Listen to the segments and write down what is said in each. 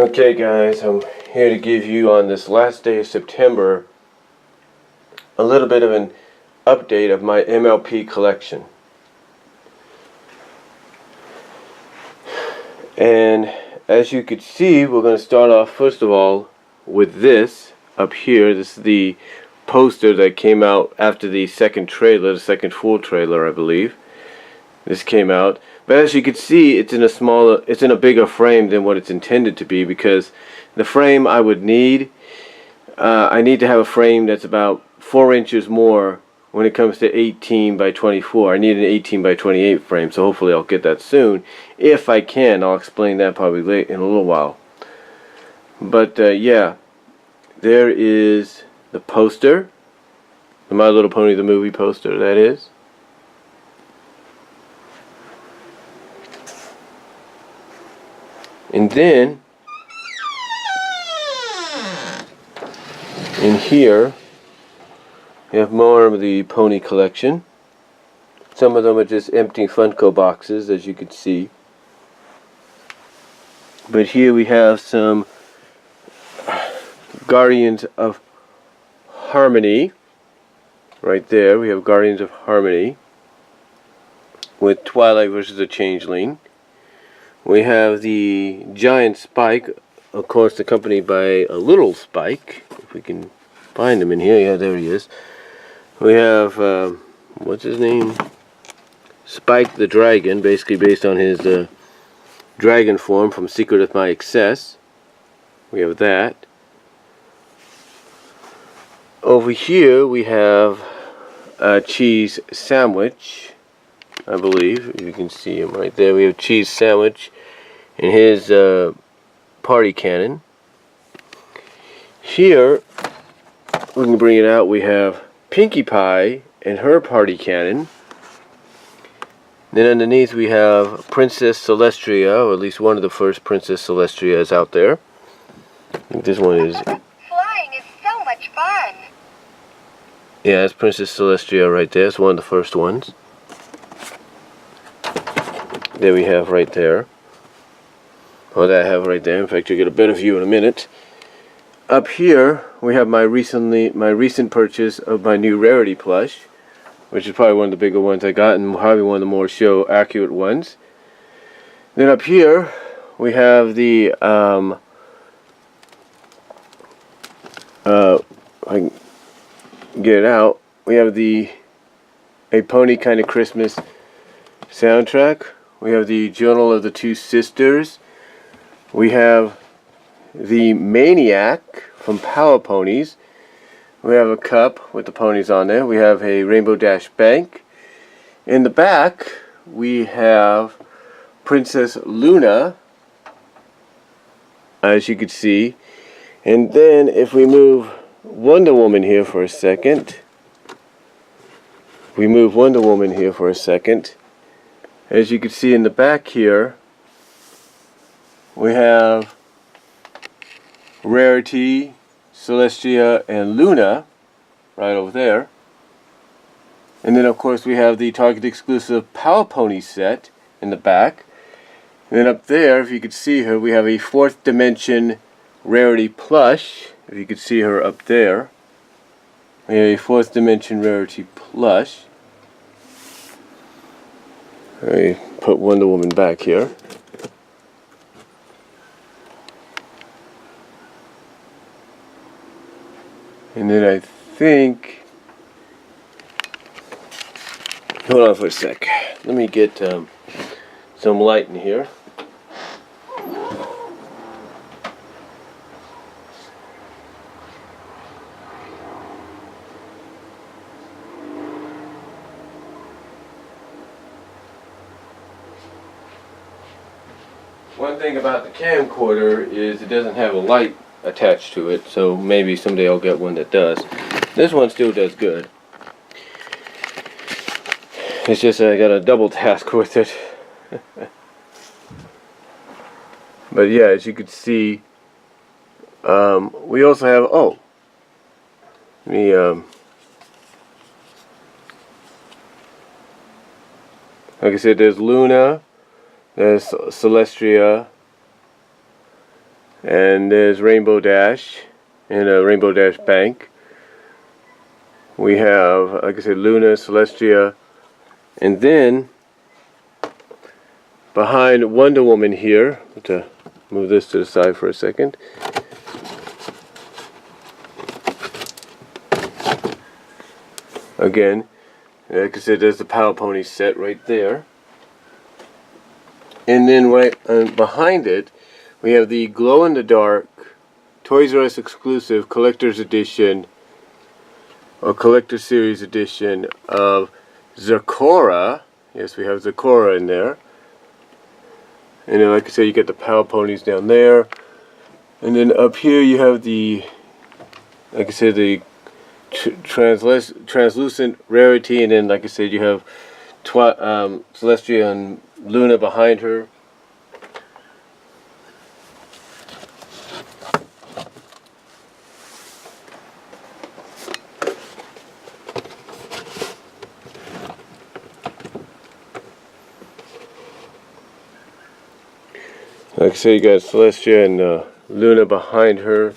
Okay guys, I'm here to give you on this last day of September a little bit of an update of my MLP collection. And as you can see, we're going to start off first of all with this up here. This is the poster that came out after the second trailer, the second full trailer I believe. This came out, but as you can see, it's in a bigger frame than what it's intended to be, because the frame I would need, I need to have a frame that's about 4 inches more when it comes to 18 by 24. I need an 18 by 28 frame, so hopefully I'll get that soon. If I can, I'll explain that probably late in a little while. But yeah, there is the poster, the My Little Pony the movie poster, that is. And then in here you have more of the pony collection. Some of them are just empty Funko boxes, as you can see. But here we have some Guardians of Harmony. Right there we have Guardians of Harmony with Twilight versus the Changeling. We have the giant Spike, of course accompanied by a little Spike, if we can find him in here. Yeah, there he is. We have, what's his name? Spike the Dragon, basically based on his dragon form from Secret of My Excess. We have that. Over here we have a cheese sandwich, I believe, if you can see him right there. We have cheese sandwich and his party cannon. Here, we can bring it out, we have Pinkie Pie and her party cannon. Then underneath we have Princess Celestria, or at least one of the first Princess Celestrias out there. I think this one is... Flying is so much fun. Yeah, that's Princess Celestria right there. It's one of the first ones. There we have right there. Oh, that I have right there. In fact, you'll get a better view in a minute. Up here, we have my recent purchase of my new Rarity plush, which is probably one of the bigger ones I got, and probably one of the more show accurate ones. Then up here, we have the I can get it out. We have the A Pony Kind of Christmas soundtrack. We have the Journal of the Two Sisters. We have the Maniac from Power Ponies. We have a cup with the ponies on there. We have a Rainbow Dash Bank. In the back, we have Princess Luna, as you can see. And then if we move Wonder Woman here for a second, as you can see in the back here, we have Rarity, Celestia, and Luna right over there. And then of course we have the Target exclusive Power Pony set in the back. And then up there, if you could see her, we have a 4th dimension Rarity plush. If you could see her up there, we have a 4th dimension Rarity plush. I put Wonder Woman back here. And then I think, hold on for a sec. Let me get some light in here. One thing about the camcorder is it doesn't have a light attached to it, so maybe someday I'll get one that does. This one still does good. It's just I got a double task with it. But yeah, as you can see, we also have, like I said, there's Luna, there's Celestria, And there's Rainbow Dash and a Rainbow Dash Bank. We have, like I said, Luna, Celestia, and then behind Wonder Woman here, to move this to the side for a second. Again, like I said, there's the Power Pony set right there. And then right behind it, we have the glow-in-the-dark Toys R Us exclusive collector's edition or collector series edition of Zecora. Yes, we have Zecora in there. And then, like I said, you get the Power Ponies down there. And then up here you have the, like I said, the translucent rarity. And then, like I said, you have Celestia and Luna behind her. Like I said, you got Celestia and Luna behind her.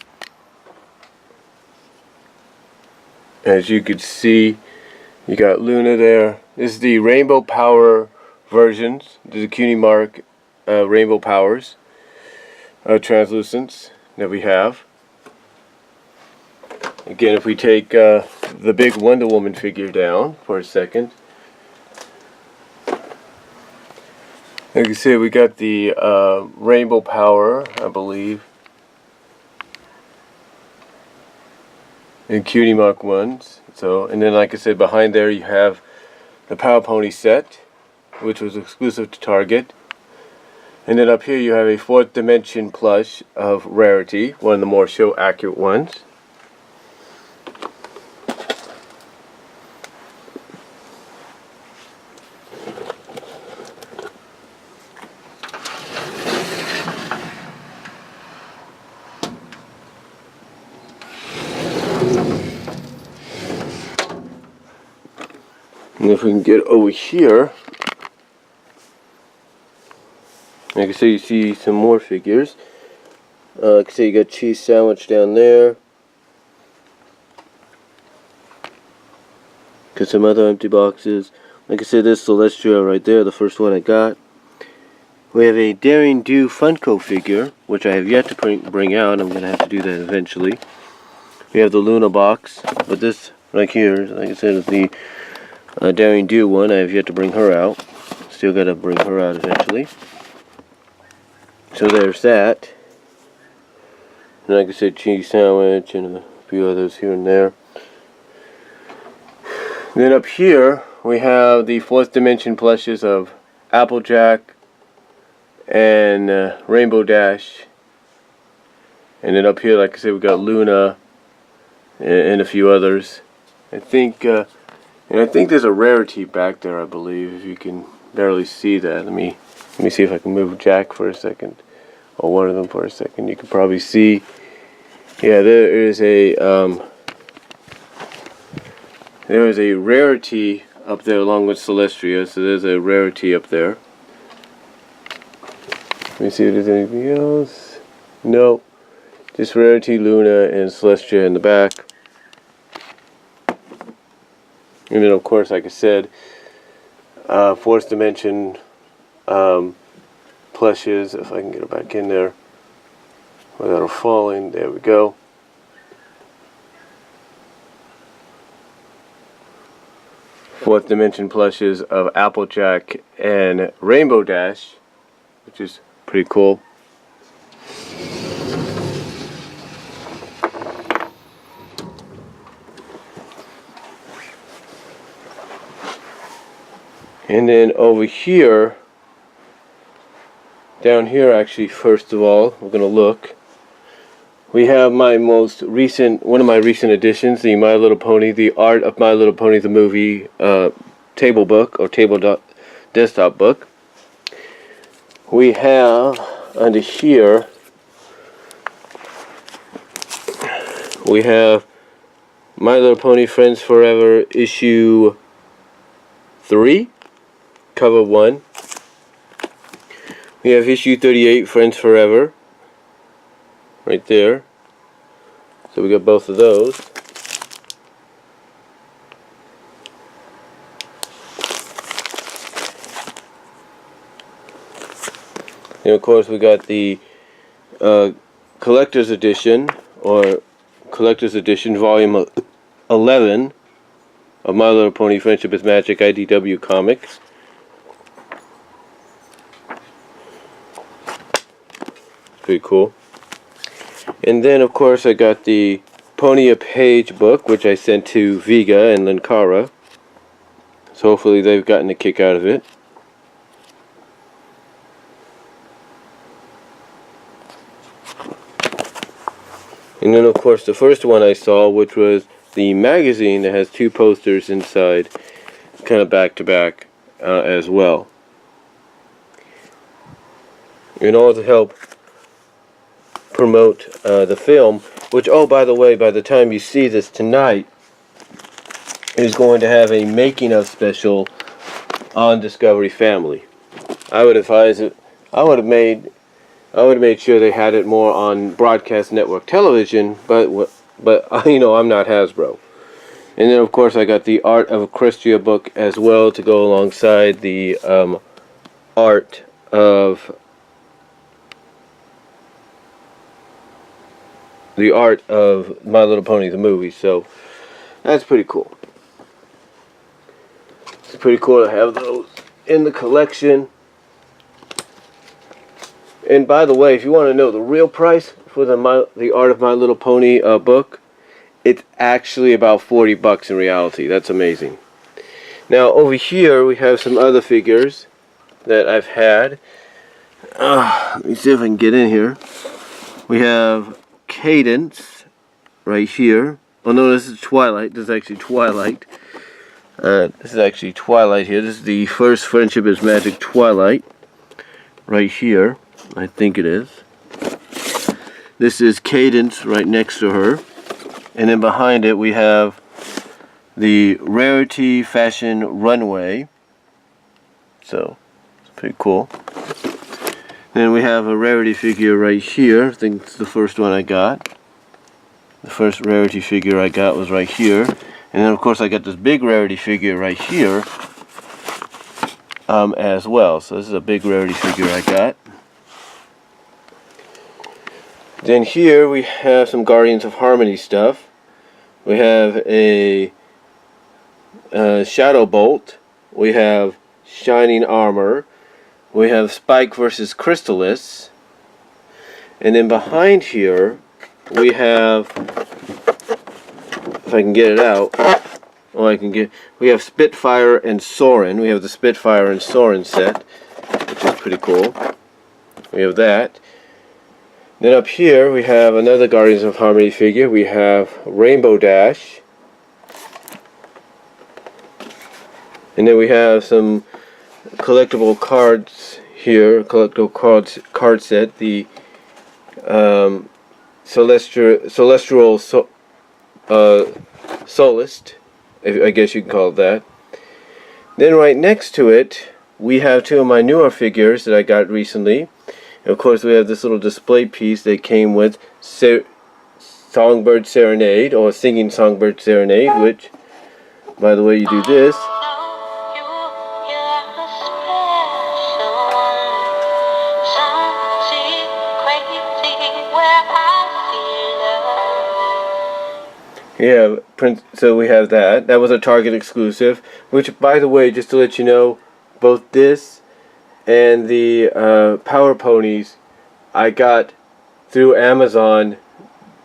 As you can see, you got Luna there. This is the Rainbow Power versions. This is the Cutie Mark Rainbow Powers translucents that we have. Again, if we take the big Wonder Woman figure down for a second. Like I said, we got the Rainbow Power, I believe, and Cutie Mark ones. So, and then, like I said, behind there you have the Power Pony set, which was exclusive to Target. And then up here you have a 4th Dimension plush of Rarity, one of the more show accurate ones. And if we can get over here, like I say, you see some more figures. Like I say, you got Cheese Sandwich down there. Got some other empty boxes. Like I said, there's Celestia right there, the first one I got. We have a Daring Do Funko figure, which I have yet to bring out. I'm going to have to do that eventually. We have the Luna box, but this right here, like I said, is the Daring Do one. I have yet to bring her out. Still got to bring her out eventually. So there's that. And like I said, Cheese Sandwich and a few others here and there. Then up here we have the 4th Dimension plushes of Applejack and Rainbow Dash. And then up here, like I said, we got Luna and a few others. I think there's a Rarity back there, I believe, if you can barely see that. Let me see if I can move Jack for a second, or one of them for a second. You can probably see, yeah, there is a Rarity up there along with Celestia, so there's a Rarity up there. Let me see if there's anything else. No, just Rarity, Luna, and Celestia in the back. And then, of course, like I said, 4th Dimension plushes, if I can get her back in there without her falling. There we go. Fourth Dimension plushes of Applejack and Rainbow Dash, which is pretty cool. And then over here, down here actually, first of all, we're going to look. We have my most recent, one of my recent additions, the My Little Pony, the Art of My Little Pony, the movie table book, or desktop book. We have, under here, we have My Little Pony Friends Forever, issue 3. Cover 1. We have issue 38, Friends Forever. right there. So we got both of those. And of course we got the collector's edition, or collector's edition volume 11 of My Little Pony Friendship is Magic IDW comics. Pretty cool. And then of course I got the Pony a Page book, which I sent to Vega and Linkara. So hopefully they've gotten a kick out of it. And then of course the first one I saw, which was the magazine that has two posters inside, kind of back to back as well. In order to help promote the film, which, oh by the way, by the time you see this tonight, is going to have a making of special on Discovery Family. I would advise it. I would have made sure they had it more on broadcast network television, but you know, I'm not Hasbro. And then of course I got the Art of Equestria book as well to go alongside the art of My Little Pony the movie. So that's pretty cool. It's pretty cool to have those in the collection. And by the way, if you want to know the real price for the Art of My Little Pony book, it's actually about $40 in reality. That's amazing. Now over here we have some other figures that I've had. Let me see if I can get in here. We have Cadence right here. Oh no, this is Twilight. This is actually Twilight. This is actually Twilight here. This is the first Friendship is Magic Twilight right here. I think it is. This is Cadence right next to her. And then behind it we have the Rarity Fashion Runway. So, it's pretty cool. Then we have a Rarity figure right here. I think it's the first one I got. The first Rarity figure I got was right here. And then of course I got this big Rarity figure right here as well. So this is a big Rarity figure I got. Then here we have some Guardians of Harmony stuff. We have a Shadow Bolt. We have Shining Armor. We have Spike versus Crystalis. And then behind here we have, if I can get it out, we have Spitfire and Soren. We have the Spitfire and Soren set, which is pretty cool. We have that. Then up here we have another Guardians of Harmony figure. We have Rainbow Dash. And then we have some collectible cards here, collectible card set, the Celestial Solist, I guess you can call it that. Then right next to it we have two of my newer figures that I got recently. And of course we have this little display piece that came with Songbird Serenade, or Singing Songbird Serenade, which, by the way, you do this. Yeah, so we have that. That was a Target exclusive, which, by the way, just to let you know, both this and the Power Ponies I got through Amazon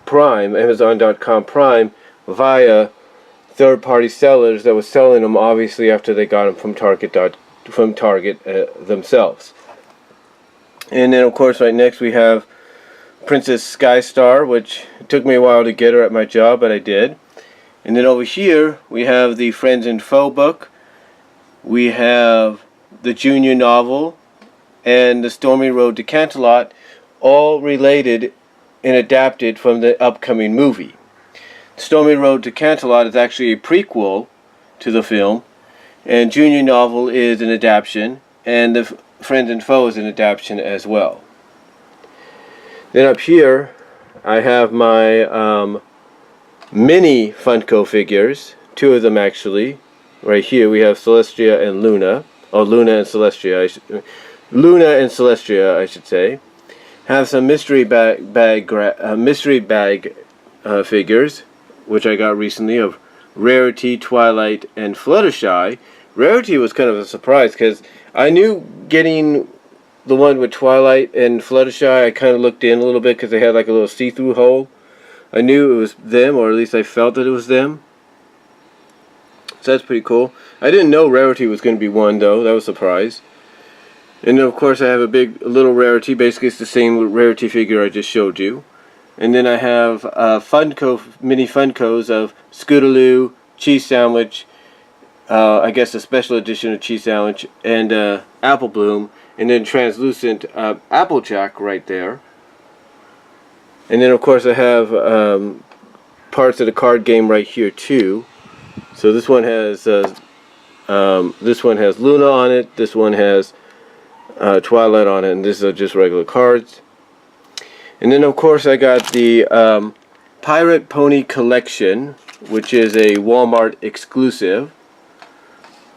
Prime, Amazon.com Prime, via third-party sellers that was selling them, obviously, after they got them from Target themselves. And then, of course, right next we have Princess Skystar, which took me a while to get her at my job, but I did. And then over here we have the Friends and Foe book. We have the Junior novel and the Stormy Road to Canterlot, all related and adapted from the upcoming movie. Stormy Road to Canterlot is actually a prequel to the film, and Junior novel is an adaptation, and the Friends and Foe is an adaptation as well. Then up here I have my mini Funko figures, two of them actually. Right here we have Celestia and Luna, or Luna and Celestia. Luna and Celestia, I should say. Have some mystery bag figures, which I got recently of Rarity, Twilight, and Fluttershy. Rarity was kind of a surprise because I knew getting the one with Twilight and Fluttershy, I kind of looked in a little bit because they had like a little see-through hole. I knew it was them, or at least I felt that it was them. So that's pretty cool. I didn't know Rarity was going to be one though. That was a surprise. And then of course I have a little Rarity. Basically it's the same Rarity figure I just showed you. And then I have mini Funkos of Scootaloo, Cheese Sandwich, I guess a special edition of Cheese Sandwich, and Apple Bloom, and then translucent Applejack right there. And then of course I have parts of the card game right here too. So this one has Luna on it. This one has Twilight on it, and these are just regular cards. And then of course I got the Pirate Pony Collection, which is a Walmart exclusive,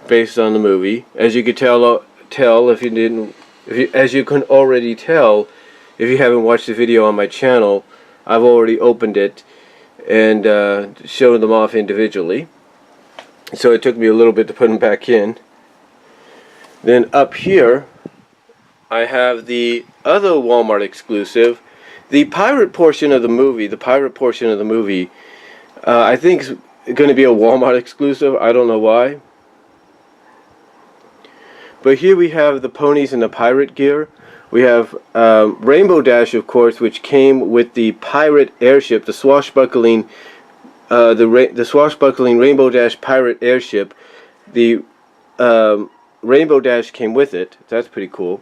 based on the movie. As you could tell as you can already tell, if you haven't watched the video on my channel, I've already opened it and shown them off individually. So it took me a little bit to put them back in. Then up here, I have the other Walmart exclusive. The pirate portion of the movie, I think is going to be a Walmart exclusive. I don't know why. But here we have the ponies and the pirate gear. We have Rainbow Dash, of course, which came with the pirate airship, the swashbuckling Rainbow Dash pirate airship. The Rainbow Dash came with it. That's pretty cool.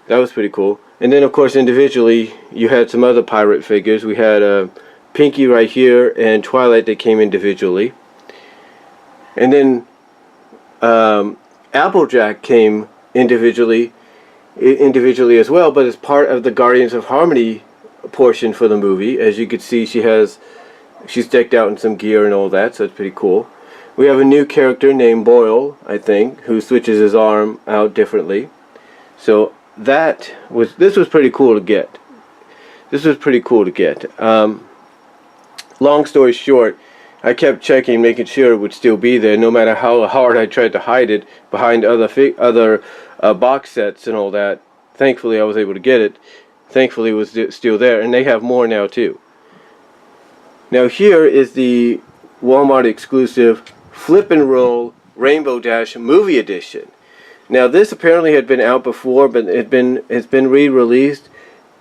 That was pretty cool. And then, of course, individually, you had some other pirate figures. We had Pinky right here and Twilight that came individually. And then Applejack came individually as well, but as part of the Guardians of Harmony portion for the movie. As you can see, she's decked out in some gear and all that, so it's pretty cool. We have a new character named Boyle, I think, who switches his arm out differently. So this was pretty cool to get. Long story short, I kept checking, making sure it would still be there, no matter how hard I tried to hide it behind other box sets and all that. Thankfully, I was able to get it. Thankfully, it was still there, and they have more now too. Now here is the Walmart exclusive Flip and Roll Rainbow Dash Movie Edition. Now this apparently had been out before, but it's been re-released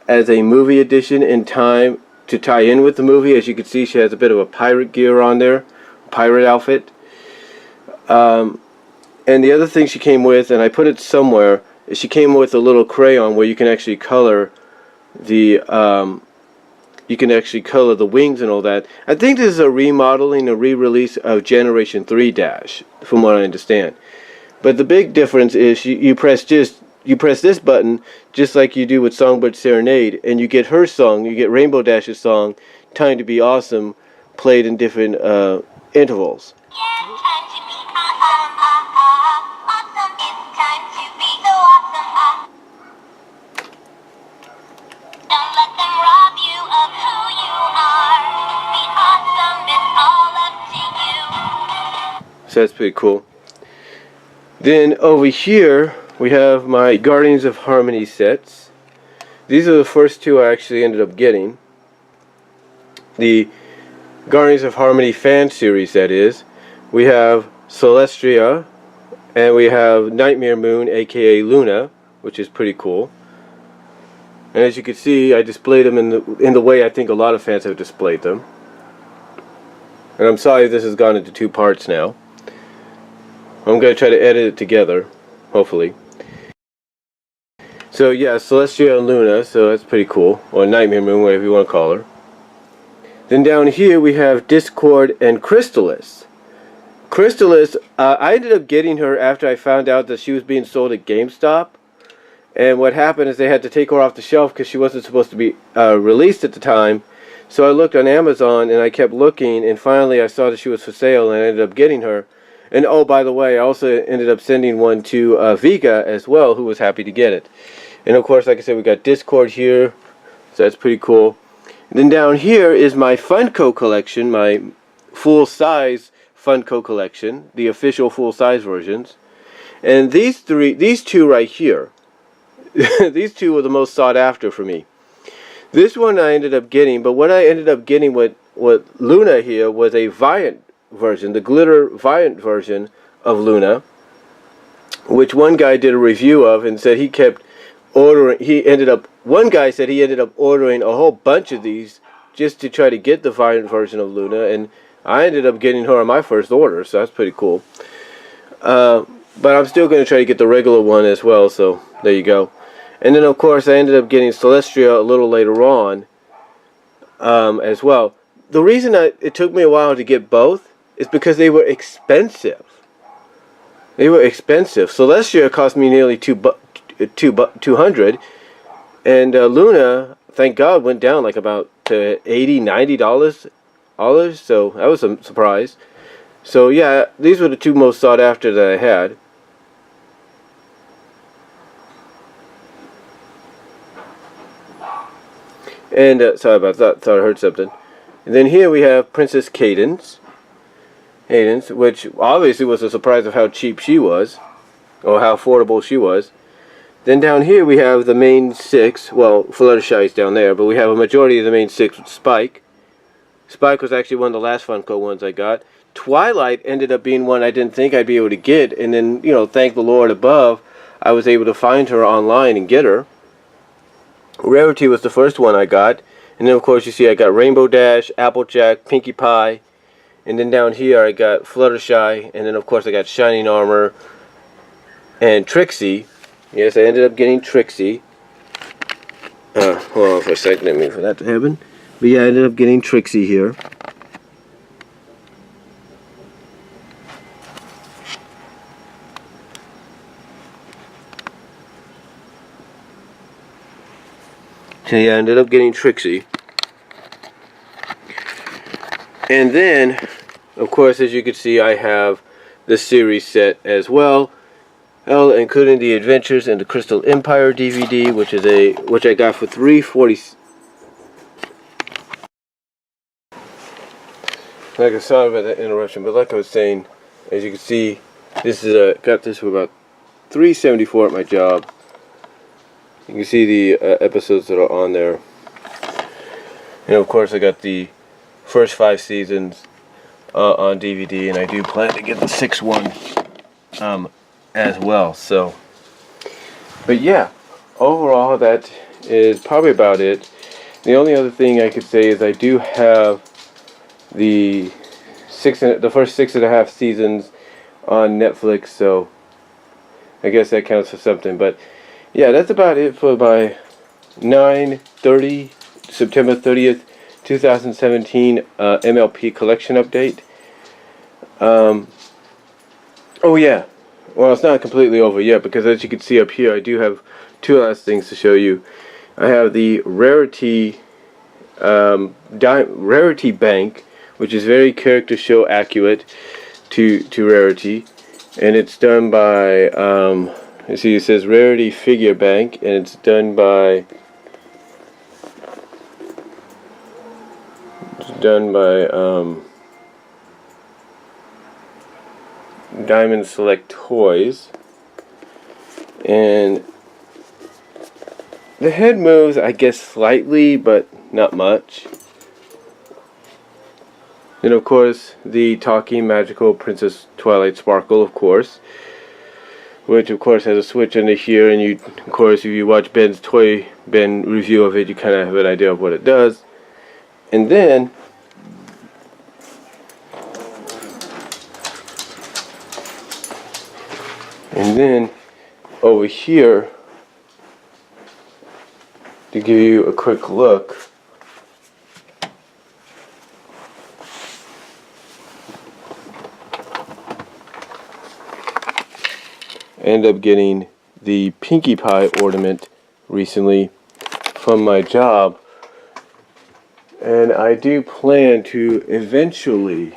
as a movie edition in time to tie in with the movie. As you can see, she has a bit of a pirate gear on there, pirate outfit. And the other thing she came with, and I put it somewhere, is she came with a little crayon where you can actually color the wings and all that. I think this is a remodeling, a re-release of Generation 3 Dash, from what I understand. But the big difference is you press this button just like you do with Songbird Serenade, and you get her song, you get Rainbow Dash's song, Time to Be Awesome, played in different intervals. So that's pretty cool. Then over here we have my Guardians of Harmony sets. These are the first two I actually ended up getting. The Guardians of Harmony fan series, that is. We have Celestia, and we have Nightmare Moon, aka Luna, which is pretty cool. And as you can see, I displayed them in the way I think a lot of fans have displayed them. And I'm sorry this has gone into two parts now. I'm going to try to edit it together, hopefully. So yeah, Celestia and Luna, so that's pretty cool. Or Nightmare Moon, whatever you want to call her. Then down here we have Discord and Crystalis. Crystalis, I ended up getting her after I found out that she was being sold at GameStop. And what happened is they had to take her off the shelf because she wasn't supposed to be released at the time. So I looked on Amazon and I kept looking, and finally I saw that she was for sale, and I ended up getting her. And oh, by the way, I also ended up sending one to Vika as well, who was happy to get it. And of course, like I said, we got Discord here, so that's pretty cool. And then down here is my Funko collection, my full-size Funko collection, the official full-size versions. And these two right here, these two were the most sought after for me. This one I ended up getting, but what I ended up getting with Luna here was a Viant version, the glitter Viant version of Luna, which one guy did a review of and said he kept ordering. One guy said he ended up ordering a whole bunch of these just to try to get the Viant version of Luna, and I ended up getting her on my first order, so that's pretty cool. But I'm still going to try to get the regular one as well, so there you go. And then, of course, I ended up getting Celestia a little later on as well. The reason it took me a while to get both is because they were expensive. They were expensive. Celestia cost me nearly $200, and Luna, thank God, went down like about to $80, $90. So that was a surprise. So yeah, these were the two most sought after that I had. And sorry about that. Thought I heard something. And then here we have Princess Cadence, which obviously was a surprise of how cheap she was, or how affordable she was. Then down here we have the main six. Well, Fluttershy is down there, but we have a majority of the main six with Spike. Spike was actually one of the last Funko ones I got. Twilight ended up being one I didn't think I'd be able to get, and then, you know, thank the Lord above, I was able to find her online and get her. Rarity was the first one I got, and then of course you see I got Rainbow Dash, Applejack, Pinkie Pie, and then down here I got Fluttershy, and then of course I got Shining Armor and Trixie. Yes, I ended up getting Trixie. Hold on for a second, I didn't mean for that to happen. But yeah, I ended up getting Trixie here. So yeah, I ended up getting Trixie. And then, of course, as you can see, I have the series set as well, including the Adventures in the Crystal Empire DVD, which I got for $3.40. Like I sorry about that interruption, but like I was saying, as you can see, this is got this for about $3.74 at my job. You can see the episodes that are on there. And of course I got the first 5 seasons on DVD, and I do plan to get the 6th one as well. So, but yeah, overall that is probably about it. The only other thing I could say is I do have the first 6.5 seasons on Netflix, so I guess that counts for something. But yeah, that's about it for my September 30th, 2017 MLP collection update. Oh yeah, well, it's not completely over yet, because as you can see up here, I do have 2 last things to show you. I have the Rarity Rarity Bank, which is very character show accurate to Rarity, and it's done by you see it says Rarity Figure Bank, and it's done by Diamond Select Toys, and the head moves, I guess, slightly, but not much. And of course, the talking magical Princess Twilight Sparkle, of course, which of course has a switch under here, and you, of course, if you watch Ben's Toy Ben review of it, you kind of have an idea of what it does. And then over here, to give you a quick look, I ended up getting the Pinkie Pie ornament recently from my job, And I do plan to eventually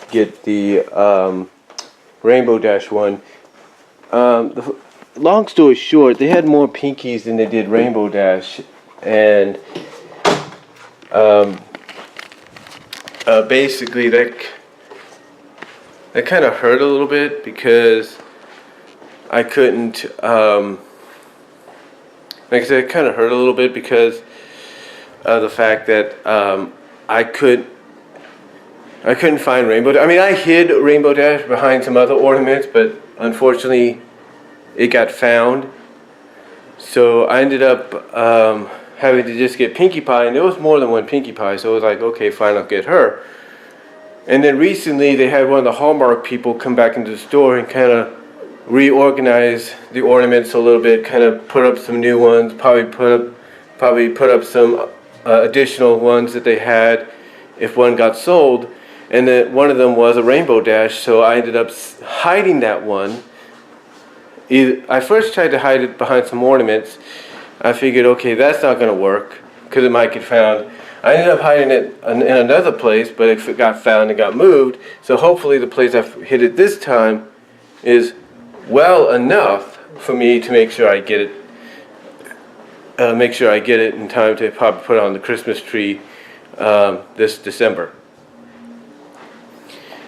get the Rainbow Dash one. Long story short, they had more Pinkies than they did Rainbow Dash, and basically that kind of hurt a little bit because I couldn't. Like I said, it kind of hurt a little bit because of the fact that I couldn't find Rainbow Dash. I mean, I hid Rainbow Dash behind some other ornaments, but unfortunately, it got found. So I ended up having to just get Pinkie Pie, and there was more than one Pinkie Pie, so I was like, okay, fine, I'll get her. And then recently, they had one of the Hallmark people come back into the store and kind of reorganize the ornaments a little bit, kind of put up some new ones, probably put up some additional ones that they had if one got sold. And then one of them was a Rainbow Dash, so I ended up hiding that one. I first tried to hide it behind some ornaments. I figured, okay, that's not going to work because it might get found. I ended up hiding it in another place, but it got found and got moved. So hopefully the place I hid it this time is well enough for me to make sure I get it. Make sure I get it in time to probably put it on the Christmas tree this December.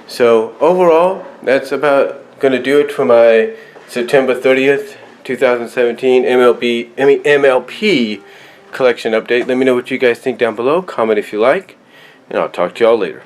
So overall, that's about going to do it for my September 30th, 2017 MLP collection update. Let me know what you guys think down below. Comment if you like, and I'll talk to y'all later.